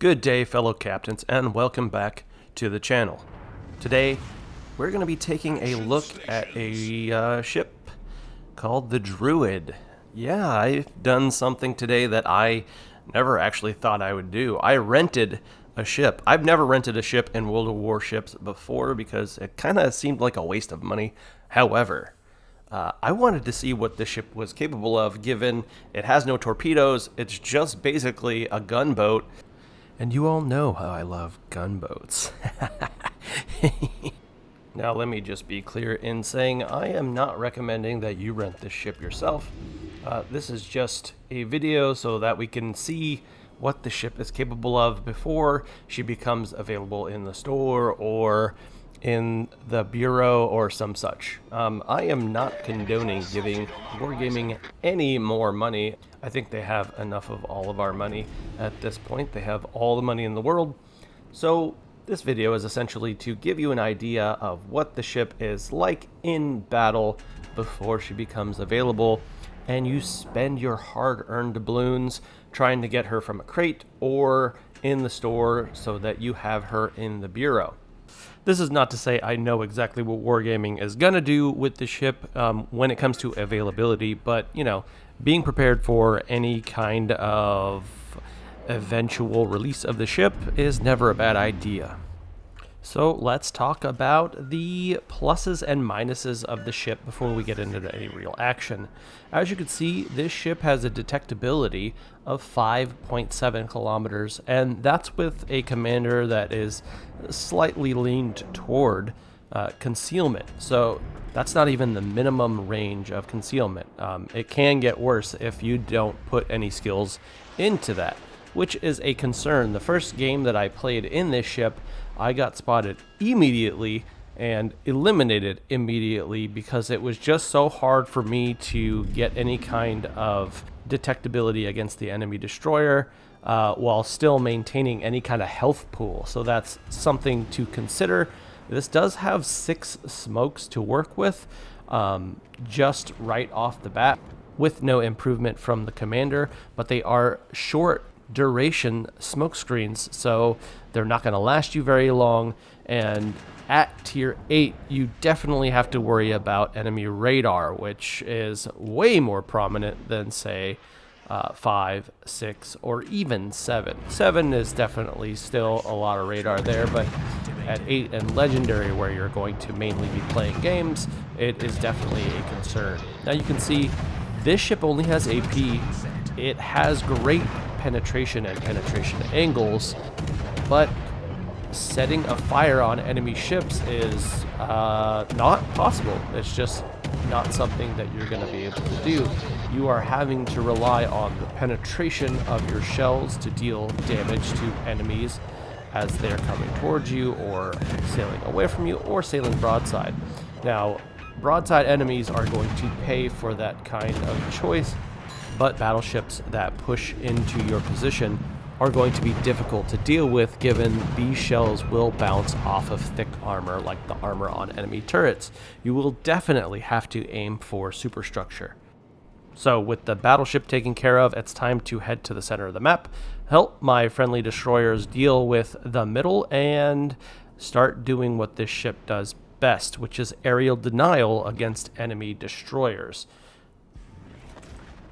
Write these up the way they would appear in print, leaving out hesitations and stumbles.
Good day, fellow captains, and welcome back to the channel. Today, we're going to be taking a look at a ship called the Druid. Yeah, I've done something today that I never actually thought I would do. I rented a ship. I've never rented a ship in World of Warships before because it kind of seemed like a waste of money. However, I wanted to see what the ship was capable of, given it has no torpedoes. It's just basically a gunboat. And you all know how I love gunboats. Now, let me just be clear in saying I am not recommending that you rent this ship yourself. This is just a video so that we can see what the ship is capable of before she becomes available in the store or in the bureau or some such. I am not condoning giving Wargaming any more money. I think they have enough of all of our money at this point. They have all the money in the world. So this video is essentially to give you an idea of what the ship is like in battle before she becomes available, and you spend your hard-earned doubloons trying to get her from a crate or in the store so that you have her in the bureau. This is not to say I know exactly what Wargaming is going to do with the ship when it comes to availability, but, you know, being prepared for any kind of eventual release of the ship is never a bad idea. So let's talk about the pluses and minuses of the ship before we get into any real action. As you can see, this ship has a detectability of 5.7 kilometers, and that's with a commander that is slightly leaned toward concealment. So that's not even the minimum range of concealment. It can get worse if you don't put any skills into that, which is a concern. The first game that I played in this ship, I got spotted immediately and eliminated immediately because it was just so hard for me to get any kind of detectability against the enemy destroyer while still maintaining any kind of health pool. So that's something to consider. This does have 6 smokes to work with just right off the bat, with no improvement from the commander, but they are short duration smoke screens, so they're not going to last you very long. And at tier 8, you definitely have to worry about enemy radar, which is way more prominent than, say, 5, 6, or even 7. 7 is definitely still a lot of radar there, but at 8 and legendary, where you're going to mainly be playing games, it is definitely a concern. Now you can see this ship only has AP. It has great penetration and penetration angles, but setting a fire on enemy ships is not possible. It's just not something that you're going to be able to do. You are having to rely on the penetration of your shells to deal damage to enemies as they're coming towards you or sailing away from you or sailing broadside. Now, broadside enemies are going to pay for that kind of choice, but battleships that push into your position are going to be difficult to deal with, given these shells will bounce off of thick armor like the armor on enemy turrets. You will definitely have to aim for superstructure. So with the battleship taken care of, it's time to head to the center of the map, help my friendly destroyers deal with the middle, and start doing what this ship does best, which is aerial denial against enemy destroyers.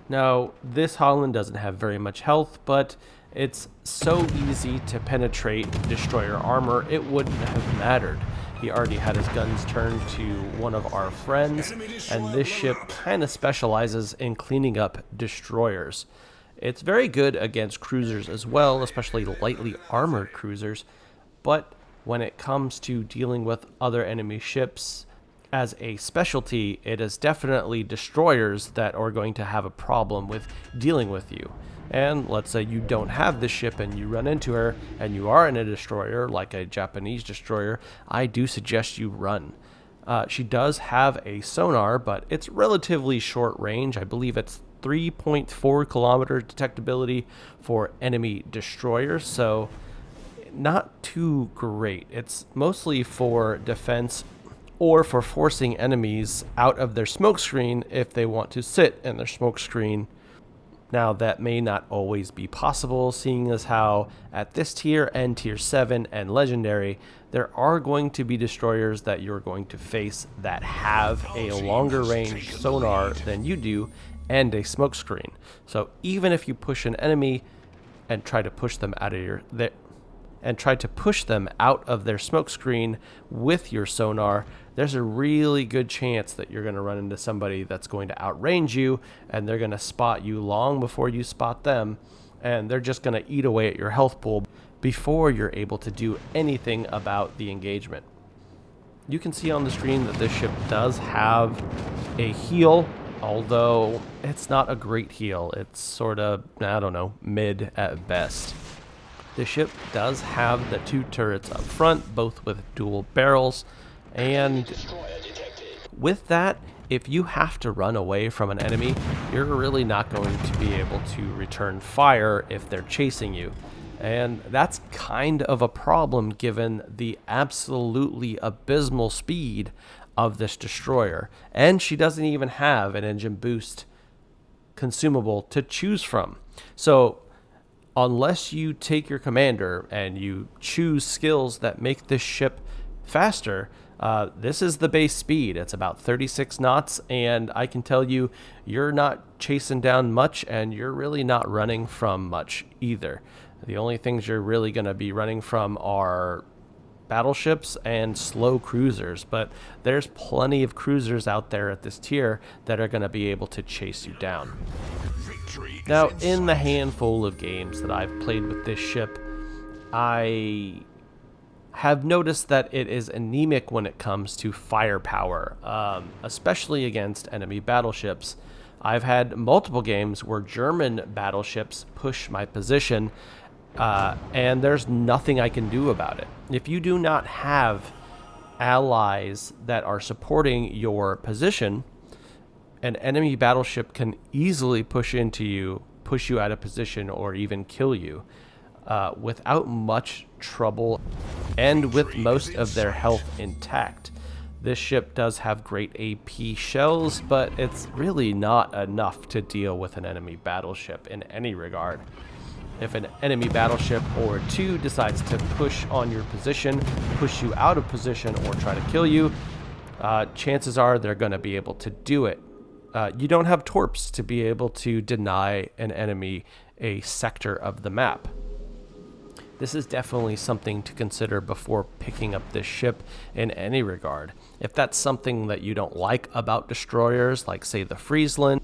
Now, this Holland doesn't have very much health, but it's so easy to penetrate destroyer armor, it wouldn't have mattered. He already had his guns turned to one of our friends, and this ship kind of specializes in cleaning up destroyers. It's very good against cruisers as well, especially lightly armored cruisers, but when it comes to dealing with other enemy ships, as a specialty, it is definitely destroyers that are going to have a problem with dealing with you. And let's say you don't have this ship and you run into her and you are in a destroyer, like a Japanese destroyer, I do suggest you run. She does have a sonar, but it's relatively short range. I believe it's 3.4 kilometer detectability for enemy destroyers, so not too great. It's mostly for defense or for forcing enemies out of their smoke screen if they want to sit in their smoke screen. Now, that may not always be possible, seeing as how at this tier and tier 7 and legendary, there are going to be destroyers that you're going to face that have a longer range sonar than you do and a smokescreen. So even if you push an enemy and try to push them out of their smokescreen with your sonar, there's a really good chance that you're going to run into somebody that's going to outrange you, and they're going to spot you long before you spot them, and they're just going to eat away at your health pool before you're able to do anything about the engagement. You can see on the screen that this ship does have a heal, although it's not a great heal. It's sort of, I don't know, mid at best. The ship does have the 2 turrets up front, both with dual barrels, and with that, if you have to run away from an enemy, you're really not going to be able to return fire if they're chasing you. And that's kind of a problem given the absolutely abysmal speed of this destroyer. And she doesn't even have an engine boost consumable to choose from. So unless you take your commander and you choose skills that make this ship faster, this is the base speed. It's about 36 knots, and I can tell you, you're not chasing down much, and you're really not running from much either. The only things you're really going to be running from are battleships and slow cruisers, but there's plenty of cruisers out there at this tier that are going to be able to chase you down. Now, in the handful of games that I've played with this ship, I have noticed that it is anemic when it comes to firepower, especially against enemy battleships. I've had multiple games where German battleships push my position, and there's nothing I can do about it. If you do not have allies that are supporting your position, an enemy battleship can easily push into you, push you out of position, or even kill you without much trouble and with most of their health intact. This ship does have great AP shells, but it's really not enough to deal with an enemy battleship in any regard. If an enemy battleship or 2 decides to push on your position, push you out of position, or try to kill you, chances are they're going to be able to do it. You don't have torps to be able to deny an enemy a sector of the map. This is definitely something to consider before picking up this ship in any regard. If that's something that you don't like about destroyers, like say the Friesland,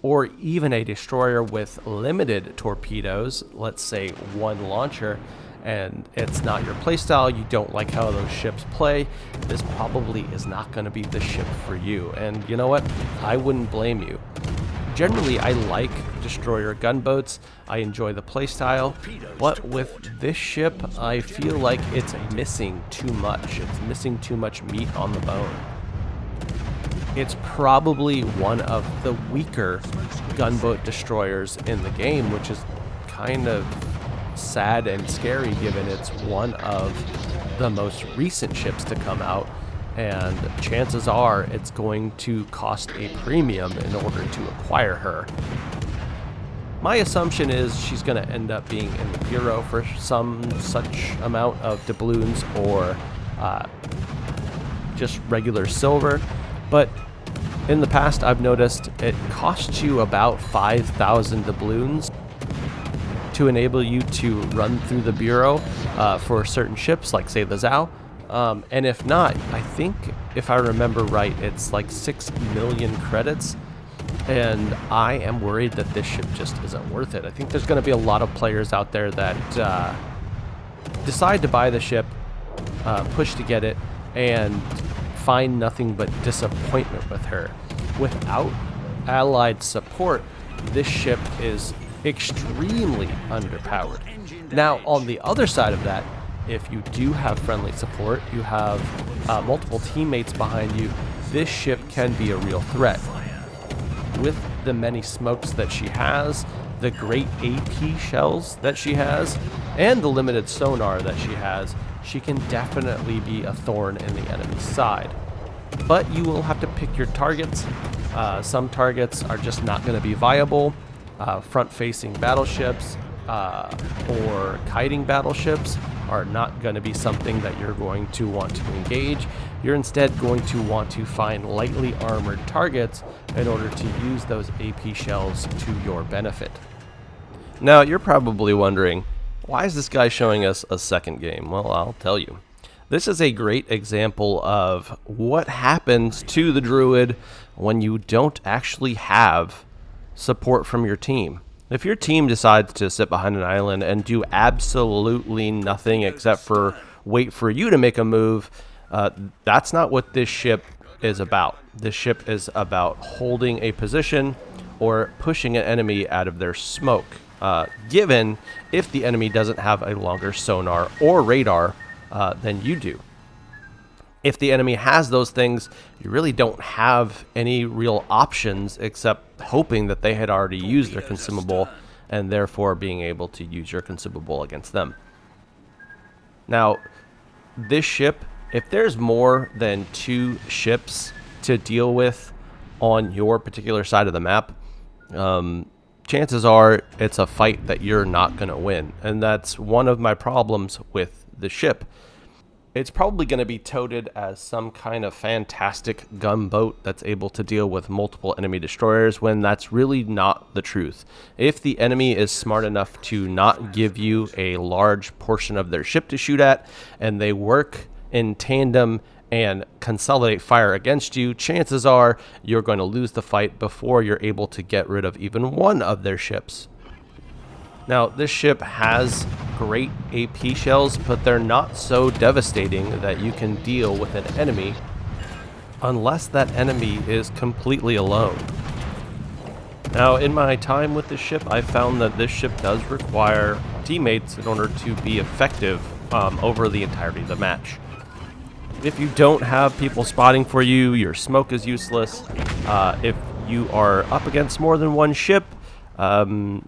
or even a destroyer with limited torpedoes, let's say 1 launcher, and it's not your playstyle, you don't like how those ships play, this probably is not going to be the ship for you. And you know what? I wouldn't blame you. Generally, I like destroyer gunboats. I enjoy the playstyle, but with this ship, I feel like it's missing too much. It's missing too much meat on the bone. It's probably one of the weaker gunboat destroyers in the game, which is kind of sad and scary given it's one of the most recent ships to come out, and chances are it's going to cost a premium in order to acquire her. My assumption is she's going to end up being in the bureau for some such amount of doubloons or just regular silver, but in the past I've noticed it costs you about 5,000 doubloons to enable you to run through the bureau for certain ships, like say the Zhao. And if not, I think if I remember right, it's like 6 million credits. And I am worried that this ship just isn't worth it. I think there's going to be a lot of players out there that decide to buy the ship, push to get it, and find nothing but disappointment with her. Without allied support, this ship is extremely underpowered. Now, on the other side of that, if you do have friendly support, you have multiple teammates behind you, this ship can be a real threat. With the many smokes that she has, the great AP shells that she has, and the limited sonar that she has, she can definitely be a thorn in the enemy's side. But you will have to pick your targets. Some targets are just not going to be viable, front-facing battleships or kiting battleships are not going to be something that you're going to want to engage. You're instead going to want to find lightly armored targets in order to use those AP shells to your benefit. Now, you're probably wondering, why is this guy showing us a second game? Well, I'll tell you. This is a great example of what happens to the Druid when you don't actually have support from your team. If your team decides to sit behind an island and do absolutely nothing except for wait for you to make a move, that's not what this ship is about. This ship is about holding a position or pushing an enemy out of their smoke, given if the enemy doesn't have a longer sonar or radar than you do. If the enemy has those things, you really don't have any real options except hoping that they had already used their consumable and therefore being able to use your consumable against them. Now, this ship, if there's more than 2 ships to deal with on your particular side of the map, chances are it's a fight that you're not going to win. And that's one of my problems with the ship. It's probably going to be touted as some kind of fantastic gunboat that's able to deal with multiple enemy destroyers when that's really not the truth. If the enemy is smart enough to not give you a large portion of their ship to shoot at, and they work in tandem and consolidate fire against you, chances are you're going to lose the fight before you're able to get rid of even one of their ships. Now, this ship has great AP shells, but they're not so devastating that you can deal with an enemy unless that enemy is completely alone. Now, in my time with this ship, I found that this ship does require teammates in order to be effective over the entirety of the match. If you don't have people spotting for you, your smoke is useless. If you are up against more than one ship,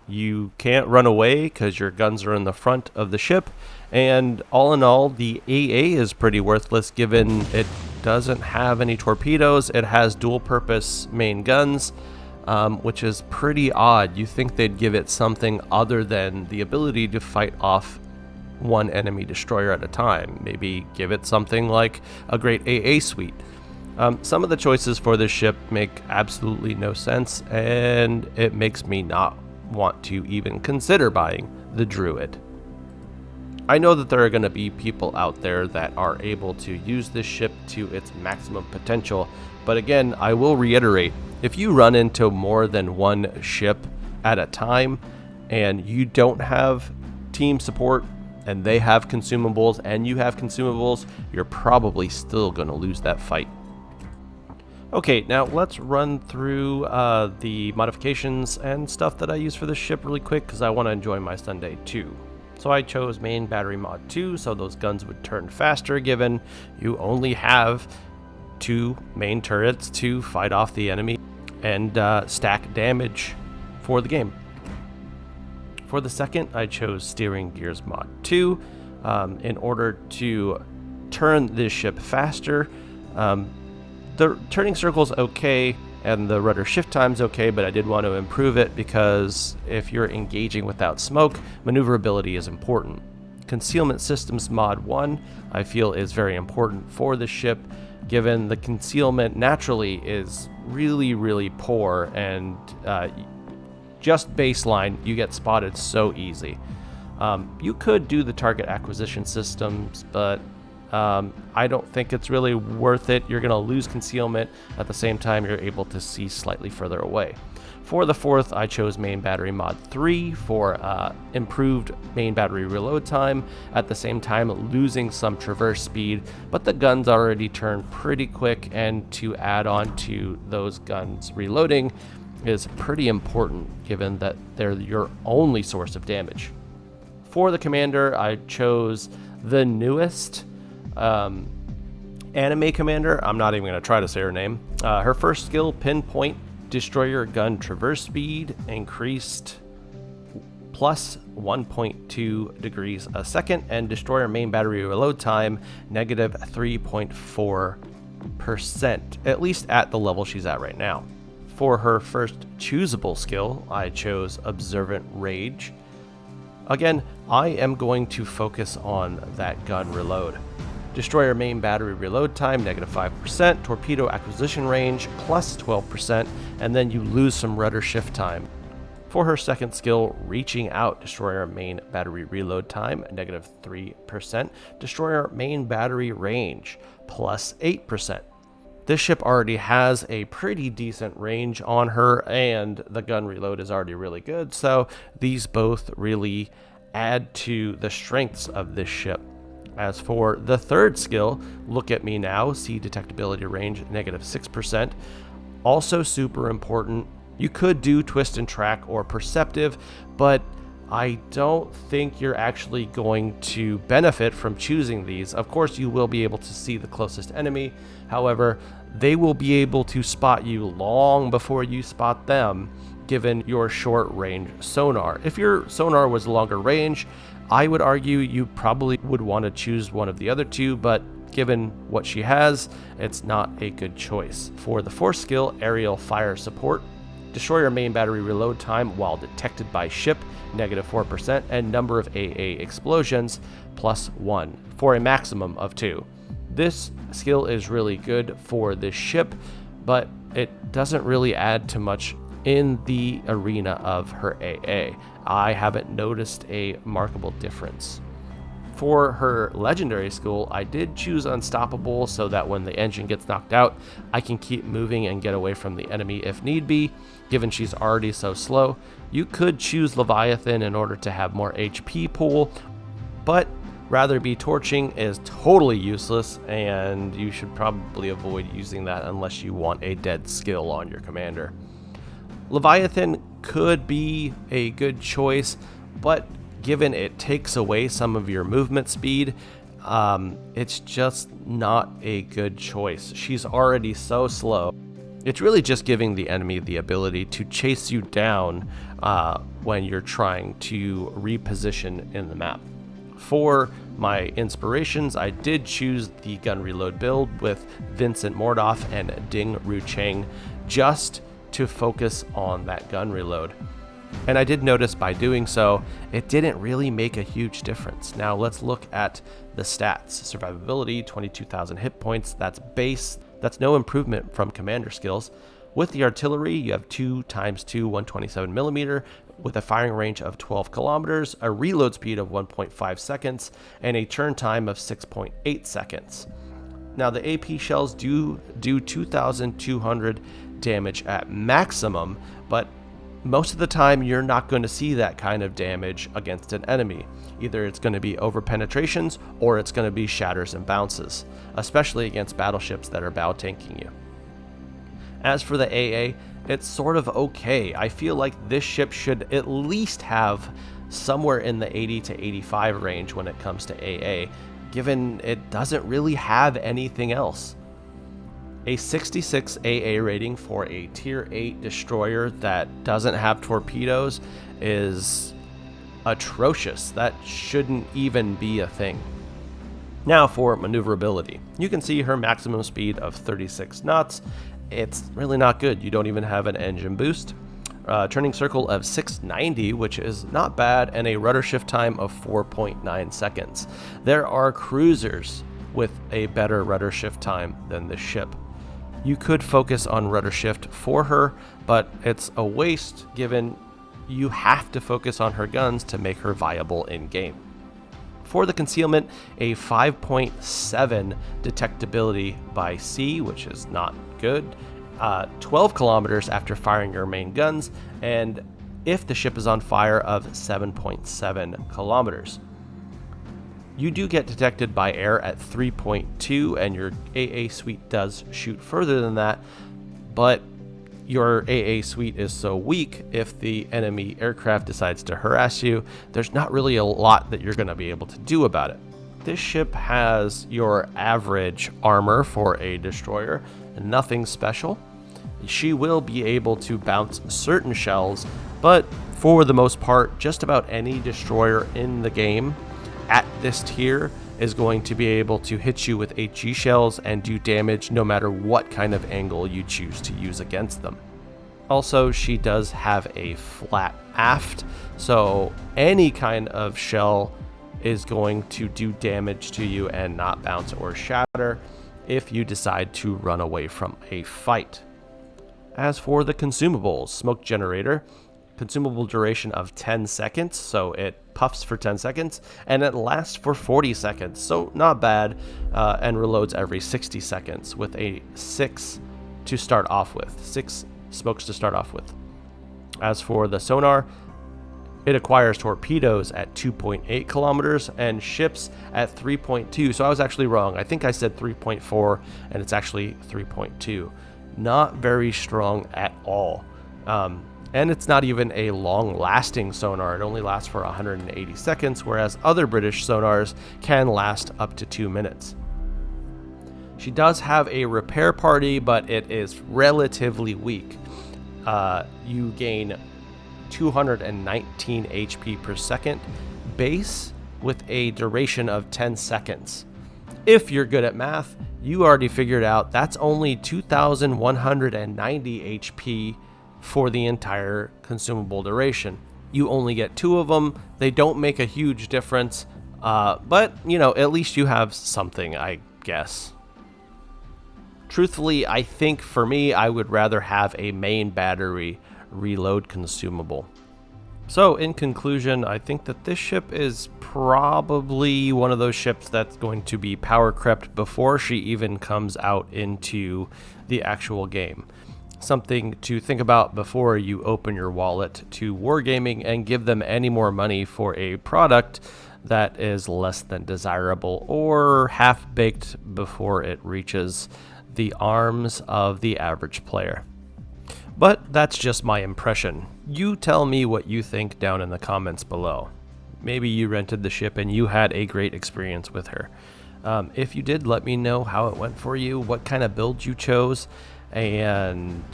you can't run away because your guns are in the front of the ship, and all in all, the AA is pretty worthless given it doesn't have any torpedoes. It has dual purpose main guns, which is pretty odd. You think they'd give it something other than the ability to fight off one enemy destroyer at a time. Maybe give it something like a great AA suite. Some of the choices for this ship make absolutely no sense, and it makes me not want to even consider buying the Druid. I know that there are going to be people out there that are able to use this ship to its maximum potential, but again, I will reiterate, if you run into more than one ship at a time, and you don't have team support, and they have consumables, and you have consumables, you're probably still going to lose that fight. Okay, now let's run through the modifications and stuff that I use for this ship really quick because I want to enjoy my Sunday too. So I chose main battery mod 2 so those guns would turn faster given you only have 2 main turrets to fight off the enemy and stack damage for the game. For the second, I chose steering gears mod 2 in order to turn this ship faster. The turning circle's okay, and the rudder shift time's okay, but I did want to improve it because if you're engaging without smoke, maneuverability is important. Concealment systems mod 1, I feel is very important for this ship, given the concealment naturally is really, really poor, and just baseline, you get spotted so easy. You could do the target acquisition systems, but I don't think it's really worth it. You're going to lose concealment. At the same time, you're able to see slightly further away. For the fourth, I chose main battery mod 3 for improved main battery reload time, at the same time losing some traverse speed, but the guns already turn pretty quick, and to add on to those guns reloading is pretty important given that they're your only source of damage. For the commander, I chose the newest anime commander. I'm not even going to try to say her name. Her first skill, pinpoint destroyer gun traverse speed, increased plus 1.2 degrees a second, and destroyer main battery reload time negative 3.4%, at least at the level she's at right now. For her first choosable skill, I chose Observant Rage. Again, I am going to focus on that gun reload. Destroyer main battery reload time, -5%, torpedo acquisition range, +12%, and then you lose some rudder shift time. For her second skill, Reaching Out, destroyer main battery reload time, -3%, destroyer main battery range, +8%. This ship already has a pretty decent range on her, and the gun reload is already really good, so these both really add to the strengths of this ship. As for the third skill, Look at Me Now, see detectability range, -6%. Also super important, you could do Twist and Track or Perceptive, but I don't think you're actually going to benefit from choosing these. Of course, you will be able to see the closest enemy. However, they will be able to spot you long before you spot them, given your short range sonar. If your sonar was longer range, I would argue you probably would want to choose one of the other two, but given what she has, it's not a good choice. For the fourth skill, Aerial Fire Support, destroyer main battery reload time while detected by ship, -4%, and number of AA explosions, +1, for a maximum of 2. This skill is really good for this ship, but it doesn't really add to much in the arena of her AA. I haven't noticed a markable difference. For her legendary skill, I did choose Unstoppable so that when the engine gets knocked out, I can keep moving and get away from the enemy if need be, given she's already so slow. You could choose Leviathan in order to have more HP pool, but Rather Be Torching is totally useless, and you should probably avoid using that unless you want a dead skill on your commander. Leviathan could be a good choice, but given it takes away some of your movement speed, it's just not a good choice. She's already so slow. It's really just giving the enemy the ability to chase you down when you're trying to reposition in the map. For my inspirations, I did choose the gun reload build with Vincent Mordoff and Ding Ru Cheng just to focus on that gun reload. And I did notice by doing so, it didn't really make a huge difference. Now let's look at the stats. Survivability, 22,000 hit points, that's base. That's no improvement from commander skills. With the artillery, you have 2x2 127mm with a firing range of 12 kilometers, a reload speed of 1.5 seconds, and a turn time of 6.8 seconds. Now the AP shells do 2,200 damage at maximum, but most of the time you're not going to see that kind of damage against an enemy. Either it's going to be over penetrations or it's going to be shatters and bounces, especially against battleships that are bow tanking you. As for the AA, it's sort of okay. I feel like this ship should at least have somewhere in the 80 to 85 range when it comes to AA, given it doesn't really have anything else. A 66 AA rating for a tier 8 destroyer that doesn't have torpedoes is atrocious. That shouldn't even be a thing. Now for maneuverability. You can see her maximum speed of 36 knots. It's really not good. You don't even have an engine boost. Turning circle of 690, which is not bad, and a rudder shift time of 4.9 seconds. There are cruisers with a better rudder shift time than this ship. You could focus on rudder shift for her, but it's a waste given you have to focus on her guns to make her viable in game. For the concealment, a 5.7 detectability by sea, which is not good, 12 kilometers after firing your main guns, and if the ship is on fire, of 7.7 kilometers. You do get detected by air at 3.2, and your AA suite does shoot further than that, but your AA suite is so weak, if the enemy aircraft decides to harass you, there's not really a lot that you're going to be able to do about it. This ship has your average armor for a destroyer, nothing special. She will be able to bounce certain shells, but for the most part, just about any destroyer in the game at this tier is going to be able to hit you with HE shells and do damage no matter what kind of angle you choose to use against them. Also, she does have a flat aft, so any kind of shell is going to do damage to you and not bounce or shatter if you decide to run away from a fight. As for the consumables, smoke generator, consumable duration of 10 seconds, so it puffs for 10 seconds, and it lasts for 40 seconds, so not bad, and reloads every 60 seconds with a 6 to start off with, 6 smokes to start off with. As for the sonar, it acquires torpedoes at 2.8 kilometers and ships at 3.2. So I was actually wrong. I think I said 3.4 and it's actually 3.2. Not very strong at all. And it's not even a long-lasting sonar. It only lasts for 180 seconds, whereas other British sonars can last up to 2 minutes. She does have a repair party, but it is relatively weak. You gain 219 HP per second base with a duration of 10 seconds. If you're good at math, you already figured out that's only 2,190 HP for the entire consumable duration. You only get 2 of them. They don't make a huge difference, but you know, at least you have something, I guess. Truthfully, I think for me, I would rather have a main battery reload consumable. So in conclusion, I think that this ship is probably one of those ships that's going to be power crept before she even comes out into the actual game. Something to think about before you open your wallet to Wargaming and give them any more money for a product that is less than desirable or half-baked before it reaches the arms of the average player. But that's just my impression. You tell me what you think down in the comments below. Maybe you rented the ship and you had a great experience with her. If you did, let me know how it went for you, what kind of build you chose, and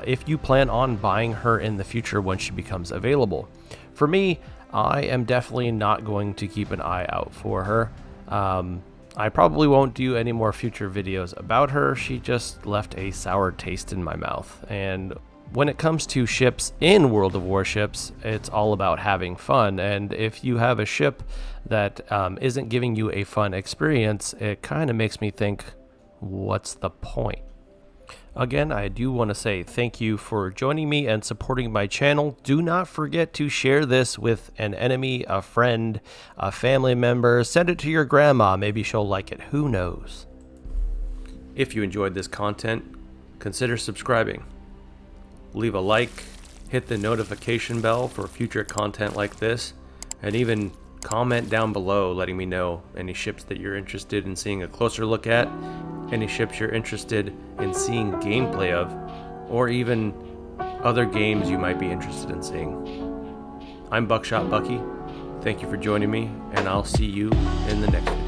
if you plan on buying her in the future when she becomes available. For me, I am definitely not going to keep an eye out for her. I probably won't do any more future videos about her. She just left a sour taste in my mouth. And when it comes to ships in World of Warships, it's all about having fun. And if you have a ship that isn't giving you a fun experience, it kind of makes me think, what's the point? Again, I do want to say thank you for joining me and supporting my channel. Do not forget to share this with an enemy, a friend, a family member. Send it to your grandma. Maybe she'll like it. Who knows? If you enjoyed this content, consider subscribing. Leave a like, hit the notification bell for future content like this, and even comment down below letting me know any ships that you're interested in seeing a closer look at, any ships you're interested in seeing gameplay of, or even other games you might be interested in seeing. I'm Buckshot Bucky. Thank you for joining me, and I'll see you in the next video.